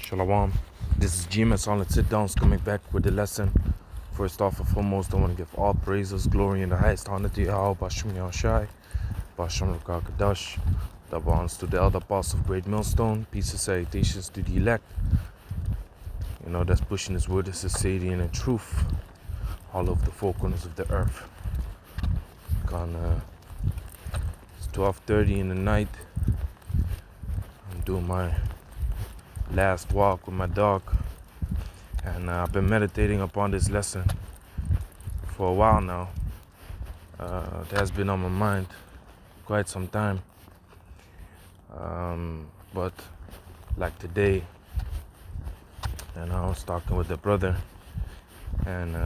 Shalom. This is GMS on the sit downs coming back with the lesson. First off and foremost, I want to give all praises, glory, and the highest honor to Yahweh, Bashim Yahushai, Bashim Rakakadash. Double honors to the elder apostle of Great Millstone. Peace and salutations to the elect. That's pushing his word of sincerity and truth all over the four corners of the earth. It's 12:30 in the night. I'm doing my last walk with my dog, and I've been meditating upon this lesson for a while now. It has been on my mind quite some time, but like today, and I was talking with the brother, and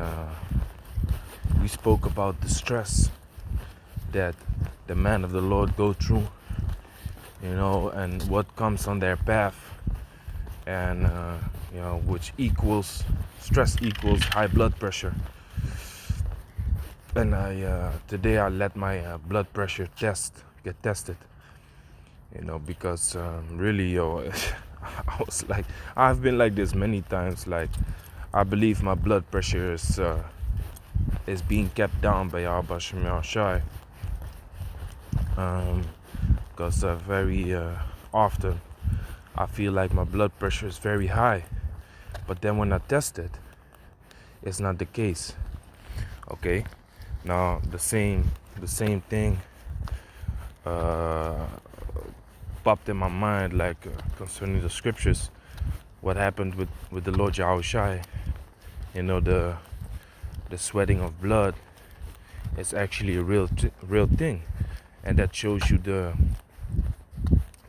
we spoke about the stress that the man of the Lord go through, and what comes on their path, and which equals stress equals high blood pressure. And today I let my blood pressure get tested, because really, I was like, I've been like this many times. Like, I believe my blood pressure is being kept down by Yahweh Shai Shai, because very often I feel like my blood pressure is very high, but then when I test it, it's not the case. Okay, now the same thing popped in my mind, like concerning the scriptures, what happened with the Lord Yahushai. The sweating of blood is actually a real thing, and that shows you the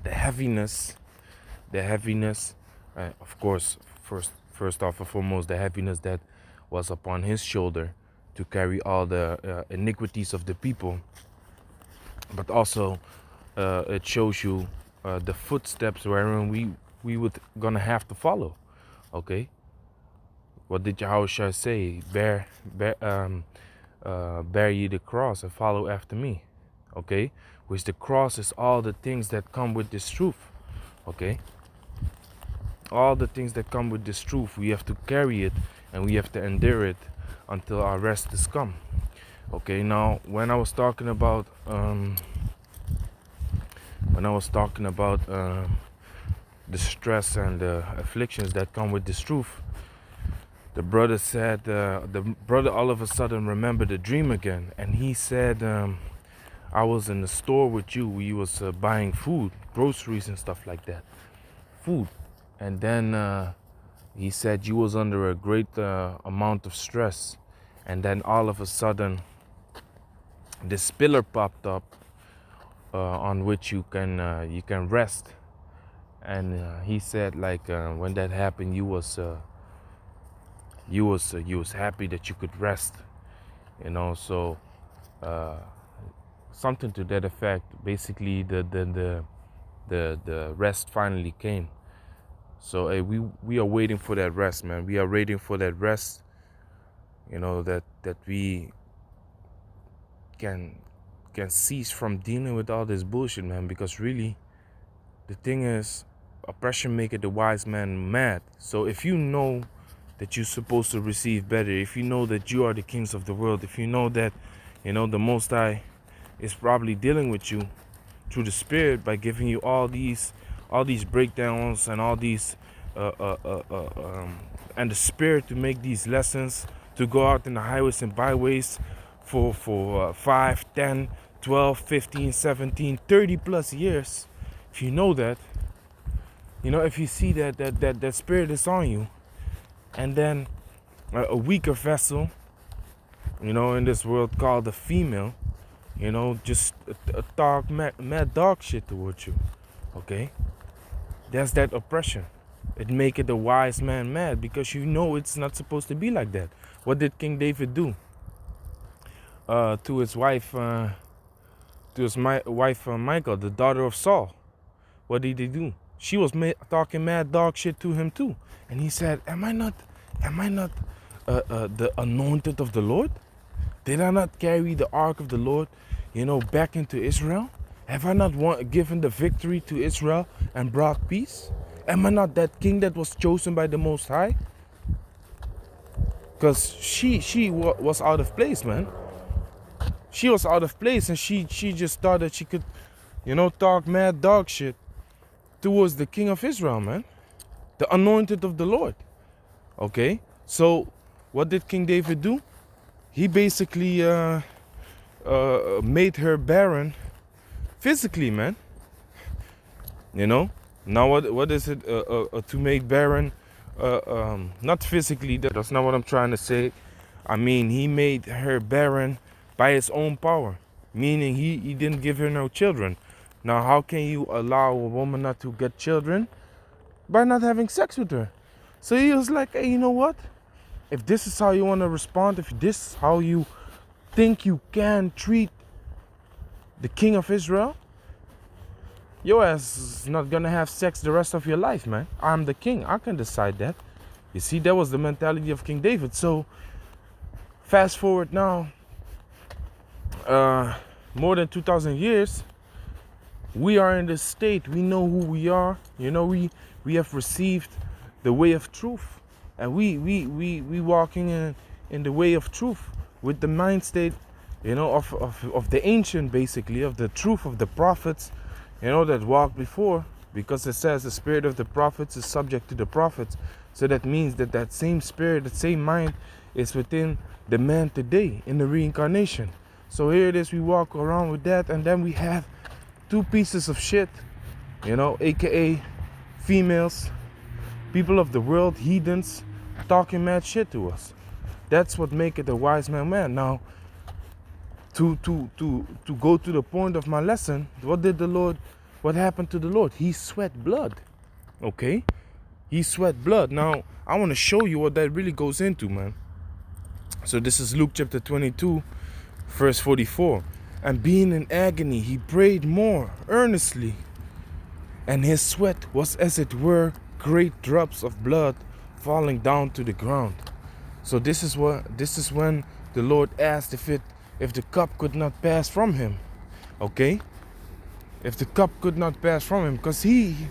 heaviness. Of course, first off and foremost, the heaviness that was upon his shoulder to carry all the iniquities of the people. But also, it shows you the footsteps wherein we would gonna have to follow. Okay, what did Yahushua say? Bear ye the cross and follow after me. Okay, which the cross is all the things that come with this truth. Okay, all the things that come with this truth, we have to carry it and we have to endure it until our rest is come. Okay, now when I was talking about the stress and the afflictions that come with this truth, the brother said, the brother all of a sudden remembered a dream again, and he said, I was in the store with you. We was buying food, groceries and stuff like that, food. And then he said you was under a great amount of stress. And then all of a sudden, this pillar popped up on which you can rest. And he said, like, when that happened, you was happy that you could rest. So something to that effect. Basically, the rest finally came. So hey, we are waiting for that rest, man. We are waiting for that rest. That we can cease from dealing with all this bullshit, man. Because really, the thing is, oppression maketh the wise man mad. So if you know that you're supposed to receive better, if you know that you are the kings of the world, if you know that, the Most High is probably dealing with you through the Spirit by giving you all these breakdowns and all these and the Spirit to make these lessons, to go out in the highways and byways for 5, 10, 12, 15, 17, 30 plus years. If you know that, if you see that Spirit is on you, and then a weaker vessel, in this world called the female, just talk mad dog shit towards you. Okay, that's that oppression. It make it a wise man mad, because it's not supposed to be like that. What did King David do to his wife, Michal, the daughter of Saul? What did he do? She was talking mad dog shit to him too, and he said, "Am I not the anointed of the Lord? Did I not carry the ark of the Lord, back into Israel? Have I not given the victory to Israel and brought peace? Am I not that king that was chosen by the Most High? Because she was out of place, man. She was out of place, and she just thought that she could, talk mad dog shit towards the king of Israel, man. The anointed of the Lord. Okay? So, what did King David do? He basically made her barren physically, man. You know? Now, what is it to make barren? Not physically, that's not what I'm trying to say. I mean, he made her barren by his own power, meaning he didn't give her no children. Now, how can you allow a woman not to get children? By not having sex with her. So he was like, hey, you know what? If this is how you want to respond, if this is how you think you can treat the king of Israel, your ass is not gonna have sex the rest of your life, man. I'm the king. I can decide that. You see, that was the mentality of King David. So, fast forward now, more than 2,000 years, we are in this state. We know who we are. We have received the way of truth, and we walking in the way of truth with the mind state, of the ancient, basically, of the truth of the prophets, that walked before, because it says the spirit of the prophets is subject to the prophets. So that means that same spirit, that same mind is within the man today in the reincarnation. So here it is, we walk around with that, and then we have two pieces of shit, aka females, people of the world, heathens, talking mad shit to us. That's what make it a wise man. Now, to go to the point of my lesson, what happened to the Lord? He sweat blood. Okay? He sweat blood. Now, I want to show you what that really goes into, man. So this is Luke chapter 22, verse 44. And being in agony, he prayed more earnestly, and his sweat was as it were great drops of blood falling down to the ground. So this is when the Lord asked if the cup could not pass from him. Okay? If the cup could not pass from him, because he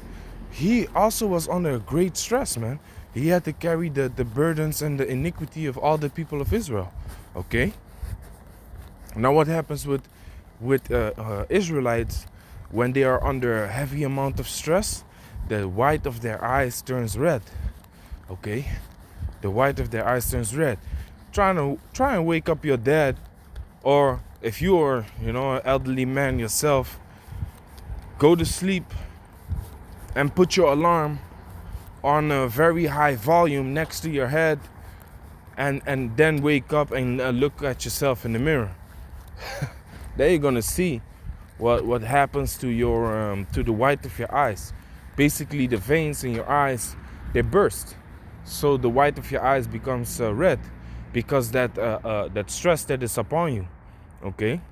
also was under great stress, man. He had to carry the burdens and the iniquity of all the people of Israel. Okay? Now what happens with Israelites when they are under a heavy amount of stress? The white of their eyes turns red. Okay? The white of their eyes turns red. Try and wake up your dad, or if you are, an elderly man yourself, go to sleep and put your alarm on a very high volume next to your head, and then wake up and look at yourself in the mirror. Then you're gonna see what happens to your to the white of your eyes. Basically, the veins in your eyes, they burst, so the white of your eyes becomes red, because that stress that is upon you. Okay.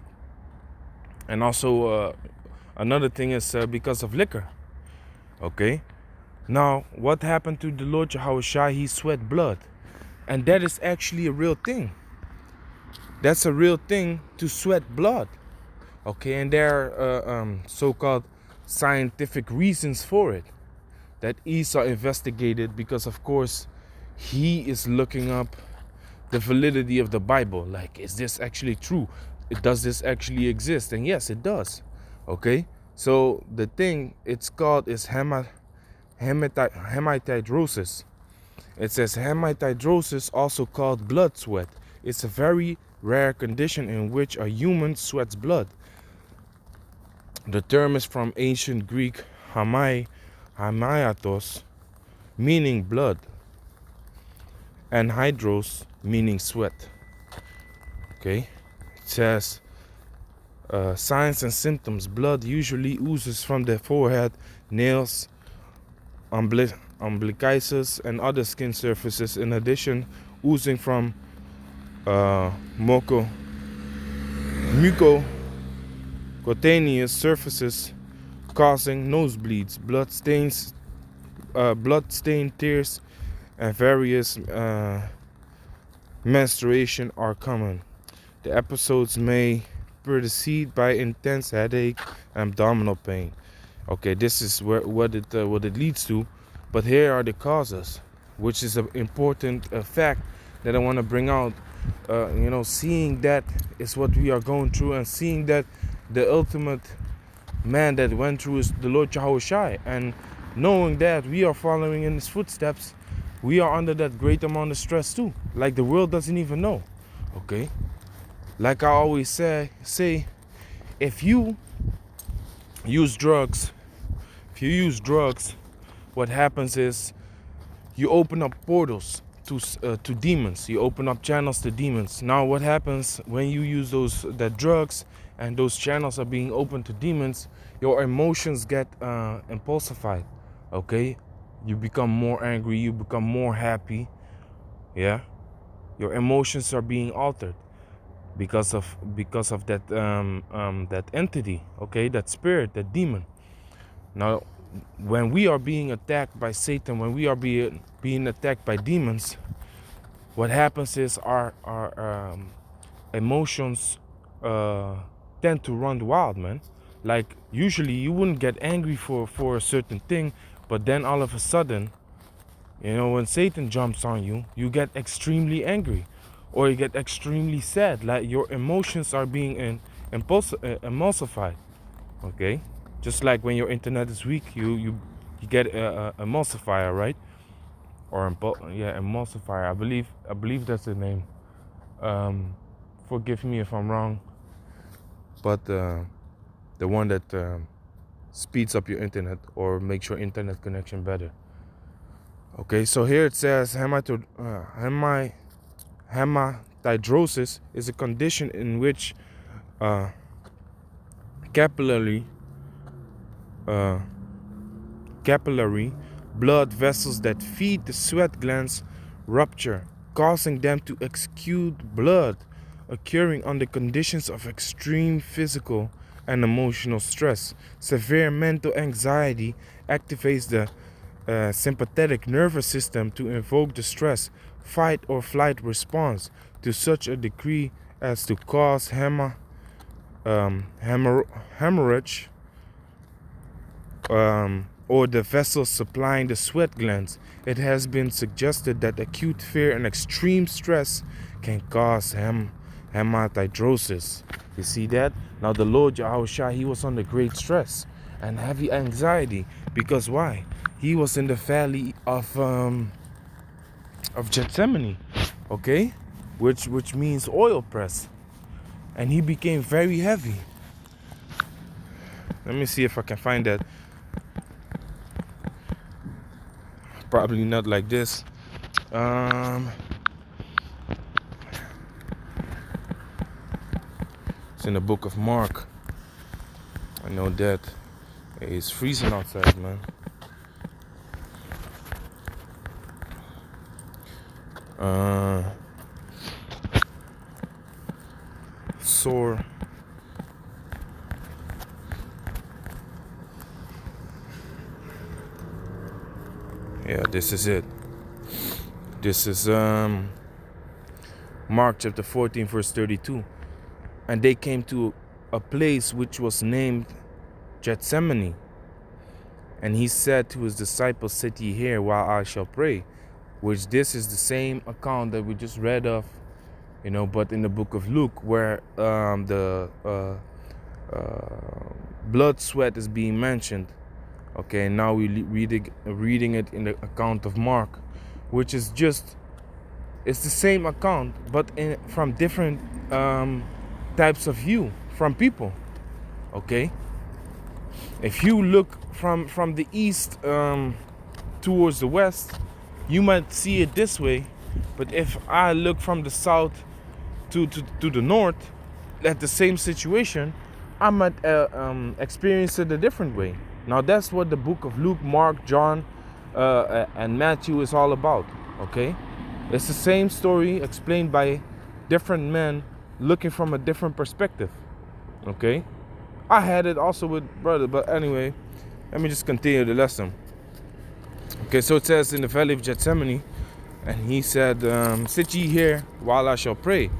And also another thing is because of liquor. Okay. Now, what happened to the Lord Yahushua? He sweat blood, and that is actually a real thing. That's a real thing, to sweat blood. Okay, and there are so-called scientific reasons for it that Esau investigated, because of course he is looking up the validity of the Bible. Like, is this actually true? Does this actually exist? And yes, it does. Okay, so the thing it's called is hematidrosis. It says hematidrosis, also called blood sweat. It's a very rare condition in which a human sweats blood. The term is from ancient Greek hamiatos, meaning blood, and hydros, meaning sweat. Okay, it says signs and symptoms. Blood usually oozes from the forehead, nails, umbilicus, and other skin surfaces. In addition, oozing from mucocutaneous surfaces, causing nosebleeds, blood-stained tears, and various menstruation are common. The episodes may precede by intense headache and abdominal pain. Okay, this is what it leads to. But here are the causes, which is an important fact that I want to bring out. Seeing that is what we are going through, and seeing that the ultimate man that went through is the Lord Yahushua, and knowing that we are following in his footsteps, we are under that great amount of stress too. Like the world doesn't even know. Okay? Like I always say, if you use drugs, what happens is you open up portals to demons. You open up channels to demons. Now what happens when you use that drugs and those channels are being opened to demons? Your emotions get impulsified. Okay, you become more angry. You become more happy. Yeah, your emotions are being altered because of that that entity. Okay, that spirit, that demon. Now, when we are being attacked by Satan, when we are being attacked by demons, what happens is our emotions tend to run wild, man. Like usually you wouldn't get angry for a certain thing, but then all of a sudden, when Satan jumps on you, you get extremely angry, or you get extremely sad. Like your emotions are being emulsified. Okay, just like when your internet is weak, you get a emulsifier, right? Or emulsifier. I believe that's the name. Forgive me if I'm wrong, but the one that speeds up your internet or makes your internet connection better. Okay, so here it says hematidrosis is a condition in which capillary uh, capillary blood vessels that feed the sweat glands rupture, causing them to exude blood, occurring under conditions of extreme physical and emotional stress. Severe mental anxiety activates the sympathetic nervous system to invoke the stress, fight or flight response to such a degree as to cause hemorrhage, or the vessels supplying the sweat glands. It has been suggested that acute fear and extreme stress can cause hematidrosis. You see that? Now the Lord Yahushua, he was under great stress and heavy anxiety. Because why? He was in the valley of Gethsemane, okay? Which means oil press. And he became very heavy. Let me see if I can find that. Probably not like this. It's in the book of Mark. I know that. It's freezing outside, man. Sore. Yeah, this is it. This is Mark chapter 14 verse 32. And they came to a place which was named Gethsemane. And he said to his disciples, sit ye here while I shall pray. Which this is the same account that we just read of, but in the book of Luke, where the blood sweat is being mentioned. Okay, now we reading it in the account of Mark, which is it's the same account, but from different types of view from people. Okay, if you look from the east towards the west, you might see it this way, but if I look from the south to the north at the same situation, I might experience it a different way. Now that's what the book of Luke, Mark, John, and Matthew is all about. Okay, it's the same story explained by different men looking from a different perspective. Okay, I had it also with brother, but anyway, let me just continue the lesson. Okay, so it says in the valley of Gethsemane, and he said, sit ye here while I shall pray.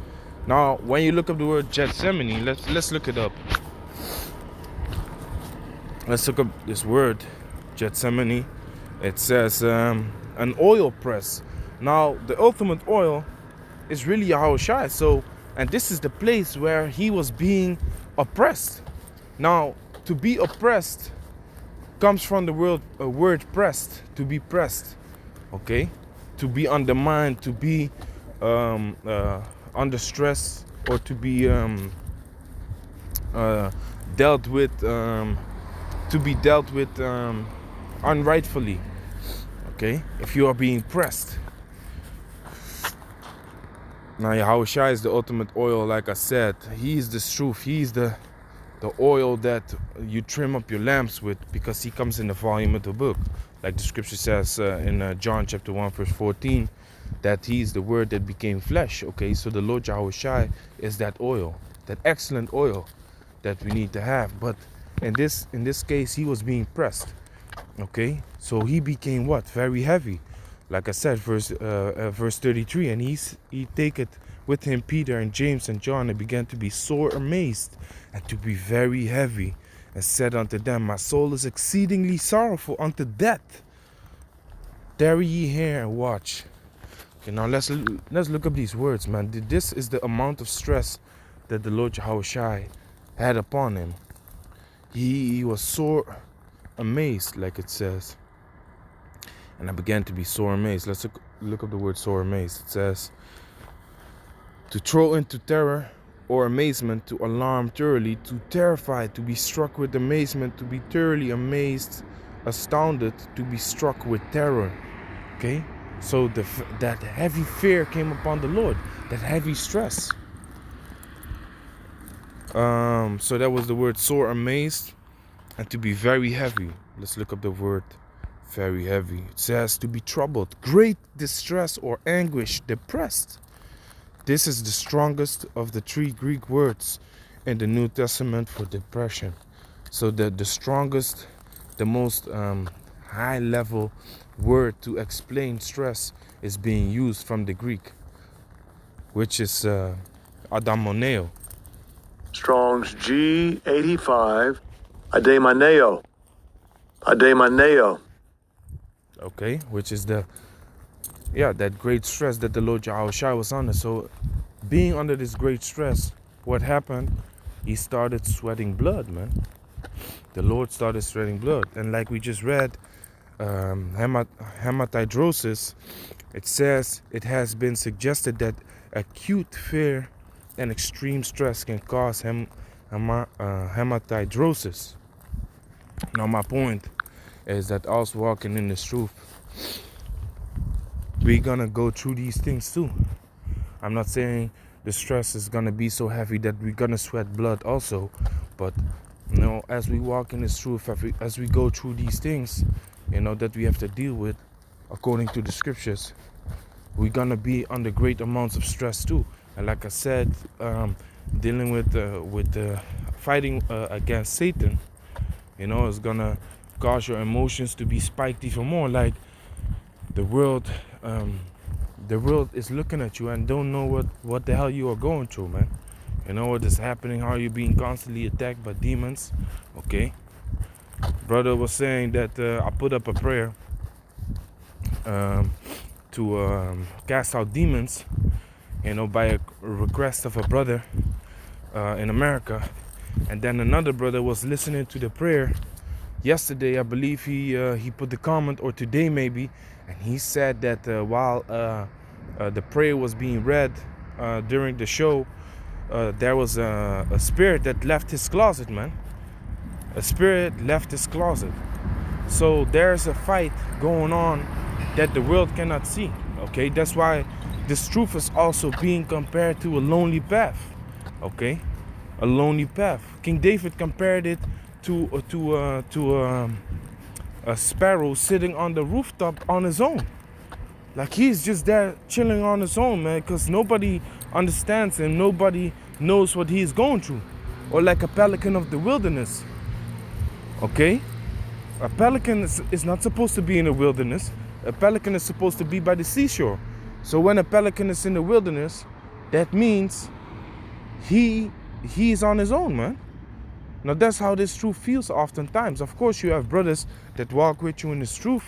Now, when you look up the word Gethsemane, let's look it up. Let's look up this word, Gethsemane. It says an oil press. Now, the ultimate oil is really Yahushua. So, and this is the place where he was being oppressed. Now, to be oppressed comes from the word pressed, to be pressed, okay? To be undermined, to be under stress, or to be dealt with, to be dealt with unrightfully, okay? If you are being pressed. Now, Yahushua is the ultimate oil, like I said. He is the truth. He is the oil that you trim up your lamps with, because he comes in the volume of the book. Like the scripture says in John chapter 1 verse 14, that he is the word that became flesh. Okay, so the Lord Yahushua is that oil, that excellent oil that we need to have. But in this case, he was being pressed. Okay, so he became what? Very heavy. Like I said, verse 33, and he taketh with him Peter and James and John, and began to be sore amazed and to be very heavy, and said unto them, my soul is exceedingly sorrowful unto death. Tarry ye here and watch. Okay, now let's look up these words, man. This is the amount of stress that the Lord Yahushua had upon him. He was sore amazed, like it says. And I began to be sore amazed. Let's look up the word sore amazed. It says, to throw into terror or amazement, to alarm thoroughly, to terrify, to be struck with amazement, to be thoroughly amazed, astounded, to be struck with terror. Okay? So that heavy fear came upon the Lord, that heavy stress. So that was the word sore amazed, and to be very heavy. Let's look up the word very heavy. It says to be troubled, great distress or anguish, depressed. This is the strongest of the three Greek words in the New Testament for depression. So the strongest, the most high level word to explain stress is being used from the Greek, which is adamoneo. Strong's G85, adaimaneo. Adaimaneo. Okay, which is that great stress that the Lord Yahushua was under. So being under this great stress, what happened? He started sweating blood, man. The Lord started sweating blood. And like we just read, hematidrosis, it says it has been suggested that acute fear and extreme stress can cause hematidrosis. Now my point is that us walking in this truth, we're gonna go through these things too. I'm not saying the stress is gonna be so heavy that we're gonna sweat blood also, but as we walk in this truth, as we go through these things, that we have to deal with according to the scriptures, we're gonna be under great amounts of stress too. And like I said, dealing with fighting against Satan, is gonna cause your emotions to be spiked even more. Like the world is looking at you and don't know what the hell you are going through, man. What is happening, how you're being constantly attacked by demons. Okay, brother was saying that I put up a prayer to cast out demons, by a request of a brother in America. And then another brother was listening to the prayer yesterday. I believe he put the comment, or today maybe, and he said that while the prayer was being read during the show, there was a spirit that left his closet, man. A spirit left his closet. So there's a fight going on that the world cannot see. Okay, that's why this truth is also being compared to a lonely path. Okay, a lonely path. King David compared it to a sparrow sitting on the rooftop on his own. Like he's just there chilling on his own, man, because nobody understands him. Nobody knows what he's going through. Or like a pelican of the wilderness. Okay? A pelican is not supposed to be in the wilderness. A pelican is supposed to be by the seashore. So when a pelican is in the wilderness, that means he's on his own, man. Now that's how this truth feels oftentimes. Of course, you have brothers that walk with you in this truth,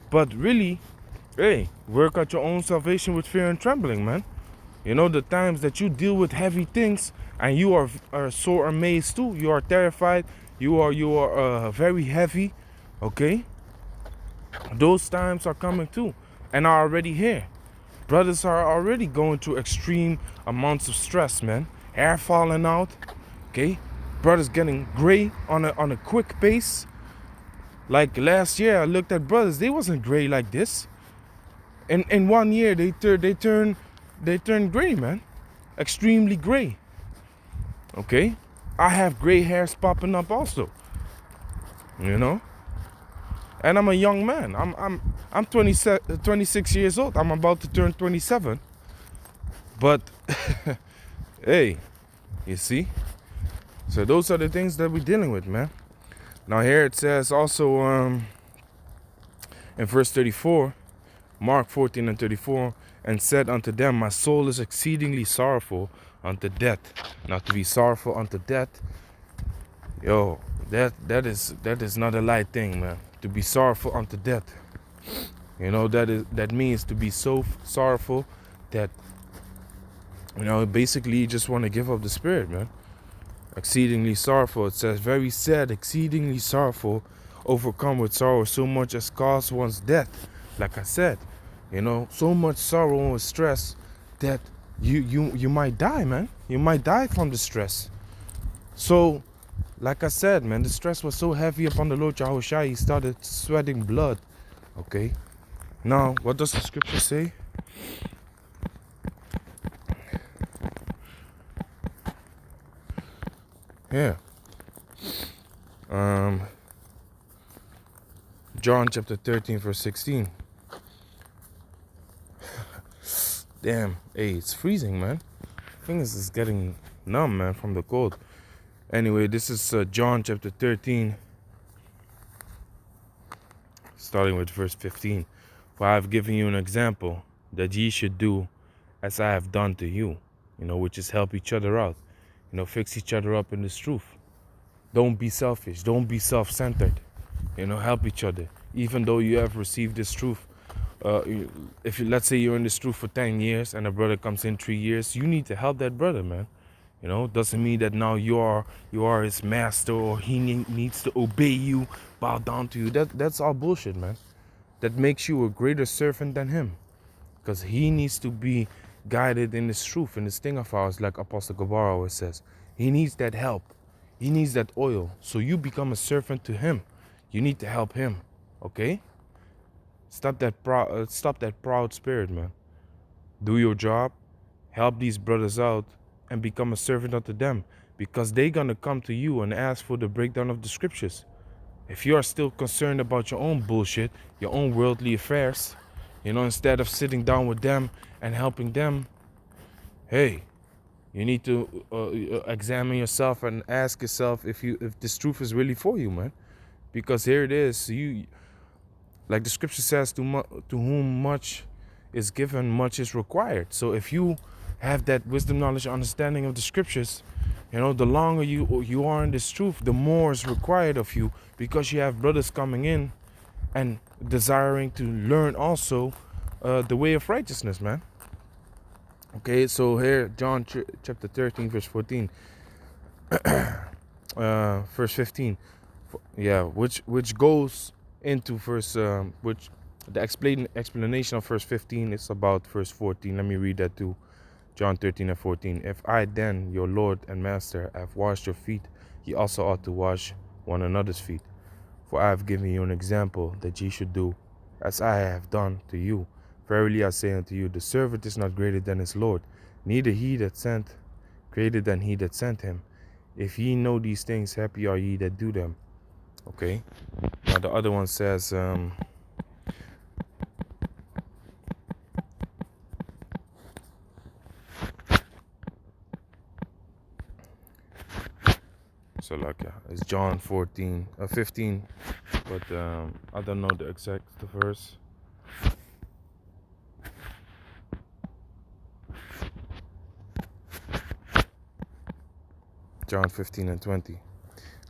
But really, hey, work out your own salvation with fear and trembling, man. You know, the times that you deal with heavy things and you are sore amazed too. You are terrified. You are very heavy. Okay, those times are coming too, and are already here. Brothers are already going through extreme amounts of stress, man. Hair falling out. Okay, brothers getting gray on a quick pace. Like last year, I looked at brothers. They wasn't gray like this. In 1 year, they turn gray, man. Extremely gray. Okay, I have gray hairs popping up also. You know, and I'm a young man. I'm 26 years old. I'm about to turn 27. But hey, you see. So those are the things that we're dealing with, man. Now here it says also in verse 34, Mark 14 and 34, and said unto them, my soul is exceedingly sorrowful unto death. Now to be sorrowful unto death, yo, that is not a light thing, man. To be sorrowful unto death. You know, that means to be so sorrowful that, you know, basically you just want to give up the spirit, man. Exceedingly sorrowful. It says, very sad, exceedingly sorrowful, overcome with sorrow, so much as cause one's death. Like I said, you know, so much sorrow and stress that you might die, man. You might die from the stress. So, like I said, man, the stress was so heavy upon the Lord Yahushua, he started sweating blood. Okay. Now, what does the scripture say? Yeah. John chapter 13, verse 16. Damn, hey, it's freezing, man. Fingers is getting numb, man, from the cold. Anyway, this is John chapter 13, starting with verse 15. For I have given you an example that ye should do as I have done to you, you know, which is help each other out, you know, fix each other up in this truth. Don't be selfish. Don't be self-centered. You know, help each other. Even though you have received this truth, if you, let's say you're in this truth for 10 years and a brother comes in 3 years, you need to help that brother, man. You know, doesn't mean that now you are his master or he needs to obey you, bow down to you. That's all bullshit, man. That makes you a greater servant than him, because he needs to be guided in this truth, in this thing of ours, like Apostle Gabar always says. He needs that help. He needs that oil. So you become a servant to him. You need to help him. Okay? Stop that proud spirit, man. Do your job. Help these brothers out and become a servant unto them, because they're gonna come to you and ask for the breakdown of the scriptures. If you are still concerned about your own bullshit, your own worldly affairs, you know, instead of sitting down with them and helping them, hey, you need to examine yourself and ask yourself if this truth is really for you, man. Because here it is, you, like the scripture says, to whom much is given, much is required. So if you have that wisdom, knowledge, understanding of the scriptures, you know, the longer you are in this truth, the more is required of you, because you have brothers coming in and desiring to learn also the way of righteousness, man. Okay, so here, John chapter 13, verse 14, verse 15, yeah, which goes into verse, which the explanation of verse 15 is about verse 14. Let me read that too. John 13 and 14. If I then, your Lord and Master, have washed your feet, ye also ought to wash one another's feet. For I have given you an example that ye should do as I have done to you. Verily I say unto you, the servant is not greater than his Lord, neither he that sent greater than he that sent him. If ye know these things, happy are ye that do them. Okay. Now the other one says, so like it's John 15, but I don't know the exact verse. John 15 and 20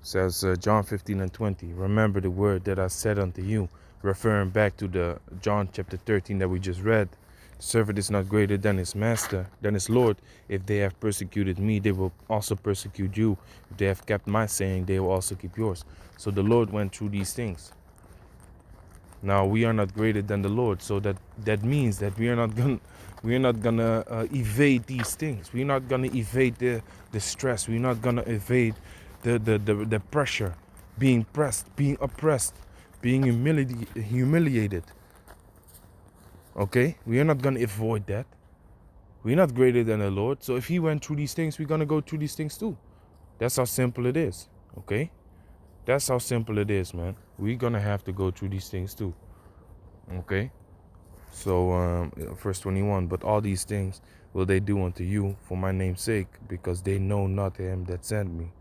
says, John 15 and 20, remember the word that I said unto you, referring back to the John chapter 13 that we just read. The servant is not greater than his master, than his Lord. If they have persecuted me, they will also persecute you. If they have kept my saying, they will also keep yours. So the Lord went through these things. Now we are not greater than the Lord, so that means that we are not gonna evade these things. We're not gonna evade the stress. We're not gonna evade the pressure, being pressed, being oppressed, being humiliated. Okay, we are not gonna avoid that. We're not greater than the Lord. So if He went through these things, we're gonna go through these things too. That's how simple it is. Okay, that's how simple it is, man. We're gonna have to go through these things too. Okay. So, verse 21, but all these things will they do unto you for my name's sake, because they know not him that sent me.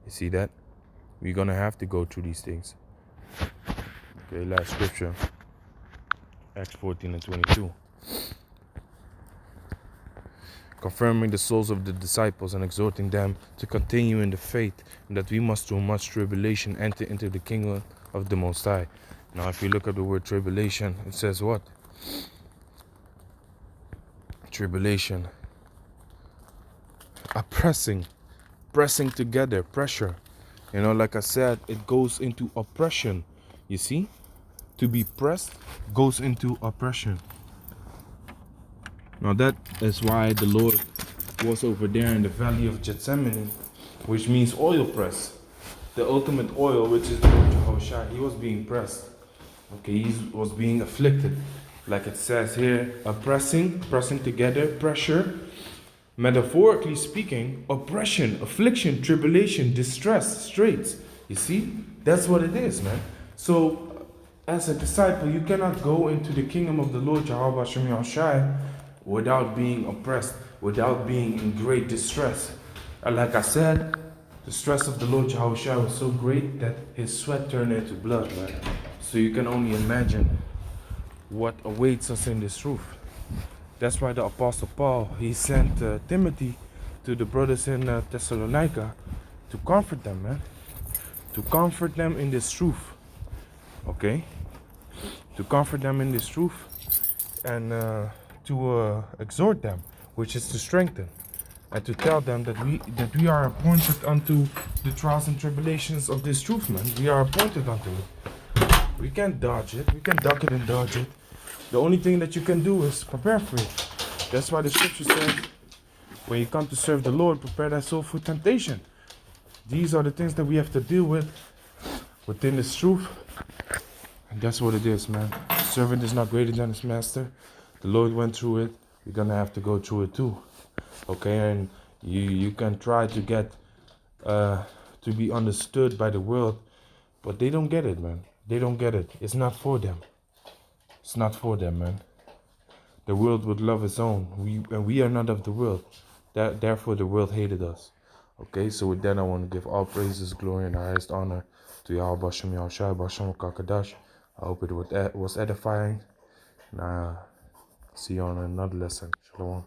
You see that? We're going to have to go through these things. Okay, last scripture, Acts 14 and 22. Confirming the souls of the disciples and exhorting them to continue in the faith, and that we must through much tribulation enter into the kingdom of the Most High. Now, if you look at the word tribulation, it says what? Tribulation. A pressing together, pressure. You know, like I said, it goes into oppression. You see? To be pressed goes into oppression. Now that is why the Lord was over there in the valley of Gethsemane, which means oil press. The ultimate oil, which is the Lord Jehoshua, he was being pressed. Okay, he was being afflicted. Like it says here, pressing together, pressure. Metaphorically speaking, oppression, affliction, tribulation, distress, straits. You see? That's what it is, man. So, as a disciple, you cannot go into the kingdom of the Lord Jehovah Shem Yahushai without being oppressed, without being in great distress. And like I said, the stress of the Lord Jehoshua was so great that his sweat turned into blood, man. So you can only imagine what awaits us in this truth. That's why the Apostle Paul, he sent Timothy to the brothers in Thessalonica to comfort them, man. To comfort them in this truth. Okay? To comfort them in this truth and to exhort them, which is to strengthen. And to tell them that we are appointed unto the trials and tribulations of this truth, man. We are appointed unto it. We can't dodge it. We can duck it and dodge it. The only thing that you can do is prepare for it. That's why the scripture says, when you come to serve the Lord, prepare thy soul for temptation. These are the things that we have to deal with within this truth. And that's what it is, man. The servant is not greater than his master. The Lord went through it. We're going to have to go through it too. Okay, and you can try to get to be understood by the world, but they don't get it, man. They don't get it. It's not for them. It's not for them, man. The world would love its own. We are not of the world. Therefore, the world hated us. Okay, so with that, I want to give all praises, glory, and highest honor to Yahweh Bashem Yahushai Bashem Kakadash. I hope it was edifying. And see you on another lesson. Shalom.